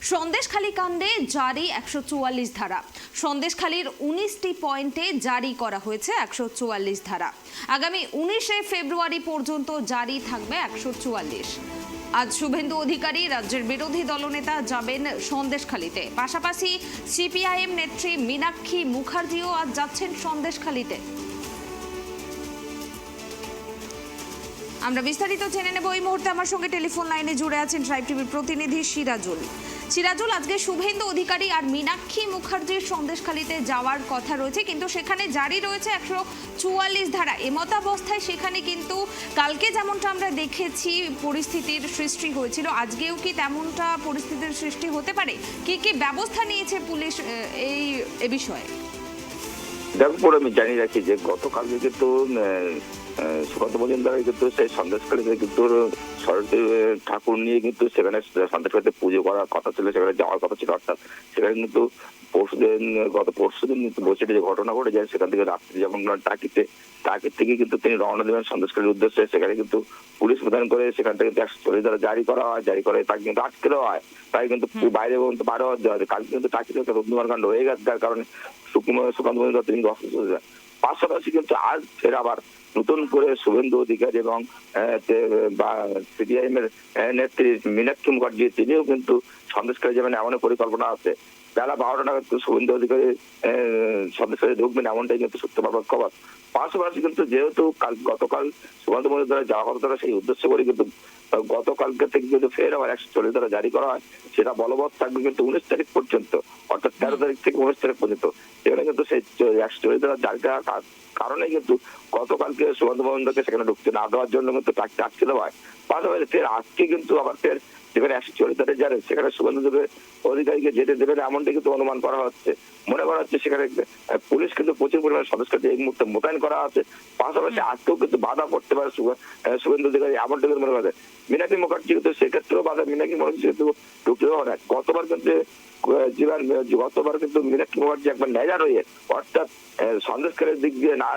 সন্দেশখালী কাণ্ডে জারি ১৪৪ ধারা। সন্দেশখালীর ১৯টি পয়েন্টে জারি করা হয়েছে ১৪৪ ধারা। আগামী ১৯শে ফেব্রুয়ারি পর্যন্ত জারি থাকবে ১৪৪। আজ শুভেন্দু অধিকারী রাজ্যের বিরোধী দলনেতা যাবেন সন্দেশখালীতে। পাশাপাশি সিপিআইএম নেত্রী মীনাক্ষী মুখার্জিও আজ যাচ্ছেন সন্দেশখালীতে। আমরা বিস্তারিত জেনে নেব। এই মুহূর্তে আমার সঙ্গে টেলিফোন লাইনে জুড়ে আছেন ট্রাইব টিভির প্রতিনিধি সিরাজুল। সিরাজুল, আজকে শুভেন্দু অধিকারী আর মীনাক্ষী মুখার্জির সন্দেশখালীতে যাওয়ার কথা রয়েছে, কিন্তু সেখানে জারি রয়েছে ১৪৪ ধারা। এমতাবস্থায় সেখানে কিন্তু কালকে যেমনটা আমরা দেখেছি পরিস্থিতির সৃষ্টি হয়েছিল, আজকেও কি তেমনটা পরিস্থিতির সৃষ্টি হতে পারে? কি কি ব্যবস্থা নিয়েছে পুলিশ এই বিষয়ে? দেখো, আমি জানি রাখি যে গতকালকে কিন্তু সুকান্ত মজুমদার কিন্তু সেই সন্দেশখালীতে কিন্তু সরস্বতী ঠাকুর নিয়ে কিন্তু সেখানে সন্দেশখালীতে পুজো করার কথা ছিল, সেখানে যাওয়ার কথা ছিল। অর্থাৎ সেখানে কিন্তু গত পরশুদিন কিন্তু বসে যে ঘটনা ঘটে যায়, সেখান থেকে রাত্রি যখন টাকির থেকে কিন্তু তিনি রওনা দেবেন সন্দেশখালীর উদ্দেশ্যে। সেখানে কিন্তু পুলিশ প্রদান করে সেখান থেকে ১৪৪ ধারা জারি করা হয়। জারি করে তাকে কিন্তু আটকে দেওয়া হয়, তাই কিন্তু বাইরে বারো দেওয়া হয়। কালকে কিন্তু টাকিতে একটা রবীন্দ্র কাণ্ড হয়ে গেছে, যার কারণে সুকান্ত মজুমদার তিনি অসুস্থ হয়ে যায়। পাশাপাশি কিন্তু আজ ফের আবার নতুন করে শুভেন্দু অধিকারী এবং সিপিআইএম এর নেত্রী মীনাক্ষী মুখার্জি তিনিও কিন্তু সন্দেশখালী যাবেন এমন পরিকল্পনা আছে। বেলা ১২টা নাগাদ শুভেন্দু অধিকারী সন্দেশখালী ঢুকবেন, এমনটাই কিন্তু সত্য পাবার খবর। পাশাপাশি কিন্তু যেহেতু গতকাল সুকান্ত মজুমদারের যাওয়া কথা, সেই উদ্দেশ্য করে কিন্তু গতকালকে থেকে কিন্তু ফের আবার ১৪৪ ধারা জারি করা হয়। সেটা বলবৎ থাকবে কিন্তু ১৯ তারিখ পর্যন্ত, অর্থাৎ ১৩ তারিখ থেকে ১৯ তারিখ পর্যন্ত। সেখানে কিন্তু সেই ১৪৪ ধারা জারি করার কারণে কিন্তু গতকালকে সুকান্ত মজুমদারকে সেখানে ঢুকতে না দেওয়ার জন্য কিন্তু তাকে আটকে দেওয়া হয়। পাশাপাশি ফের আজকে কিন্তু আবার ফের যেখানে ১৪৪ ধারা জারি, সেখানে সুকান্ত অধিকারীকে যেতে দেবেন এমনটা কিন্তু অনুমান করা হচ্ছে। মনে করা হচ্ছে সেখানে পুলিশ কিন্তু প্রচুর পরিমাণে সন্দেশখালী এই মুহূর্তে মোতায়েন করা আছে। পাশাপাশি আজকেও কিন্তু বাধা পড়তে পারে শুভেন্দু অধিকারী, এমনটা কিন্তু মনে করা যায়। মীনাক্ষী মুখার্জি কিন্তু সেক্ষেত্রেও বাধা, মীনাক্ষী মুখার্জি কিন্তু ঢুকতে দেওয়া হয়। গতবার কিন্তু মীনাক্ষী মুখার্জি একবার নেজার হয়ে, অর্থাৎ সন্দেশখালীর দিক দিয়ে না,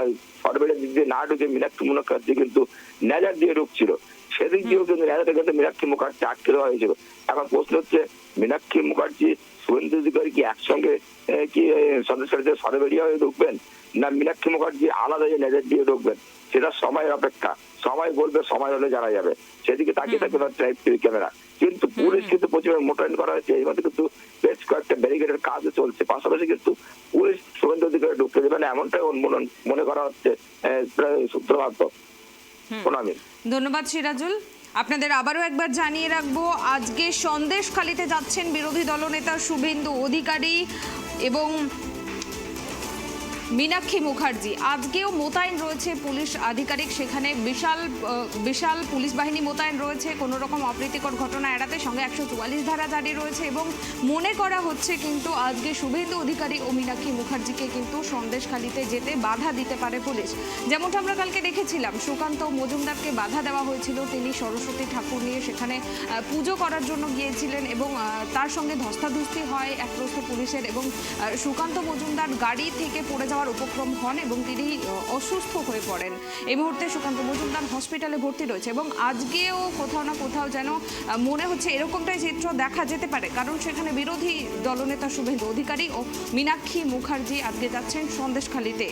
সরবেড়ের দিক দিয়ে না ঢুকে মীনাক্ষী মুখার্জি কিন্তু নেজার দিয়ে ঢুকছিল। সেদিক দিয়েও কিন্তু নেজারে কিন্তু মীনাক্ষী মুখার্জি আটকে দেওয়া হয়েছিল। এখন প্রশ্ন হচ্ছে, মীনাক্ষী মুখার্জি শুভেন্দু অধিকারী কি একসঙ্গে কি সন্দেশখালীতে সরবেড়িয়া হয়ে ঢুকবেন, না মীনাক্ষী মুখার্জি আলাদা নেজার দিয়ে ঢুকবেন? সেটা সময়ের অপেক্ষা, সময় বলবে, সময় হলে জানা যাবে। সেদিকে তাকিয়ে থাকবে ট্রাইব টিভি ক্যামেরা। কিন্তু পুলিশ কিন্তু প্রচুর মোতায়েন করা হয়েছে। এই মধ্যে কিন্তু বেশ কয়েকটা ব্যারিকেডের কাজও চলছে। পাশাপাশি কিন্তু পুলিশ শুভেন্দু অধিকারী ঢুকতে দেবে না, এমনটাই মনে করা হচ্ছে সূত্র মারফত। ধন্যবাদ সিরাজুল। আপনাদের আবারও একবার জানিয়ে রাখবো, আজকে সন্দেশখালীতে যাচ্ছেন বিরোধী দলনেতা শুভেন্দু অধিকারী এবং মীনাক্ষী মুখার্জি। আজকেও মোতায়েন রয়েছে পুলিশ আধিকারিক, সেখানে বিশাল পুলিশ বাহিনী মোতায়েন রয়েছে কোনো রকম অপ্রীতিকর ঘটনা এড়াতে। সঙ্গে ১৪৪ ধারা জারি রয়েছে এবং মনে করা হচ্ছে কিন্তু আজকে শুভেন্দু অধিকারী ও মীনাক্ষী মুখার্জিকে কিন্তু সন্দেশখালীতে যেতে বাধা দিতে পারে পুলিশ। যেমনটা আমরা কালকে দেখেছিলাম, সুকান্ত মজুমদারকে বাধা দেওয়া হয়েছিল। তিনি সরস্বতী ঠাকুর নিয়ে সেখানে পুজো করার জন্য গিয়েছিলেন এবং তার সঙ্গে ধস্তাধস্তি হয় এক প্রস্থ পুলিশের, এবং সুকান্ত মজুমদার গাড়ি থেকে পড়ে যাওয়ার উপক্রম হন এবং তিনি অসুস্থ হয়ে পড়েন। এই মুহূর্তে সুকান্ত মজুমদার হসপিটালে ভর্তি রয়েছে এবং আজকেও কোথাও না কোথাও যেন মনে হচ্ছে এরকমটাই চিত্র দেখা যেতে পারে, কারণ সেখানে বিরোধী দলনেতা শুভেন্দু অধিকারী ও মীনাক্ষী মুখার্জি আজকে যাচ্ছেন সন্দেশখালীতে।